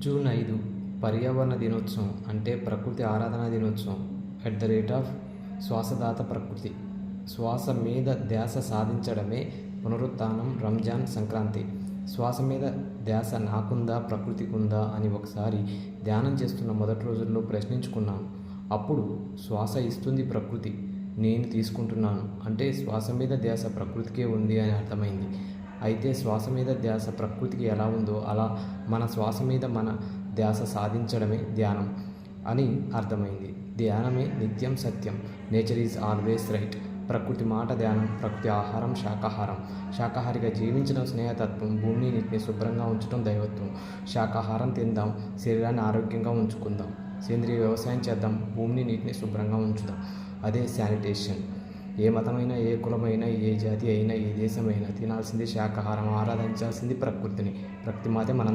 June 5 పర్యావరణ దినోత్సవం అంటే ప్రకృతి ఆరాధన దినోత్సవం. @ శ్వాసదాత ప్రకృతి. శ్వాస మీద ధ్యాస సాధించడమే పునరుత్థానం. రంజాన్, సంక్రాంతి. శ్వాస మీద ధ్యాస నాకుందా, ప్రకృతికుందా అని ఒకసారి ధ్యానం చేస్తున్న మొదటి రోజుల్లో ప్రశ్నించుకున్నాను. అప్పుడు శ్వాస ఇస్తుంది ప్రకృతి, నేను తీసుకుంటున్నాను అంటే శ్వాస మీద ధ్యాస ప్రకృతికే ఉంది అని అర్థమైంది. అయితే శ్వాస మీద ధ్యాస ప్రకృతికి ఎలా ఉందో అలా మన శ్వాస మీద మన ధ్యాస సాధించడమే ధ్యానం అని అర్థమైంది. ధ్యానమే నిత్యం సత్యం. Nature is always right. ప్రకృతి మాట ధ్యానం. ప్రకృతి ఆహారం శాకాహారం. శాకాహారిగా జీవించడం స్నేహతత్వం. భూమిని నీటిని శుభ్రంగా ఉంచడం దైవత్వం. శాకాహారం తిందాం, శరీరాన్ని ఆరోగ్యంగా ఉంచుకుందాం. సేంద్రీయ వ్యవసాయం చేద్దాం, భూమిని నీటిని శుభ్రంగా ఉంచుదాం. అదే శానిటేషన్. ఏ మతమైనా, ఏ కులమైనా, ఏ జాతి అయినా, ఏ దేశమైనా తినాల్సింది శాకాహారం, ఆరాధించాల్సింది ప్రకృతిని. ప్రకృతి మాతే మనం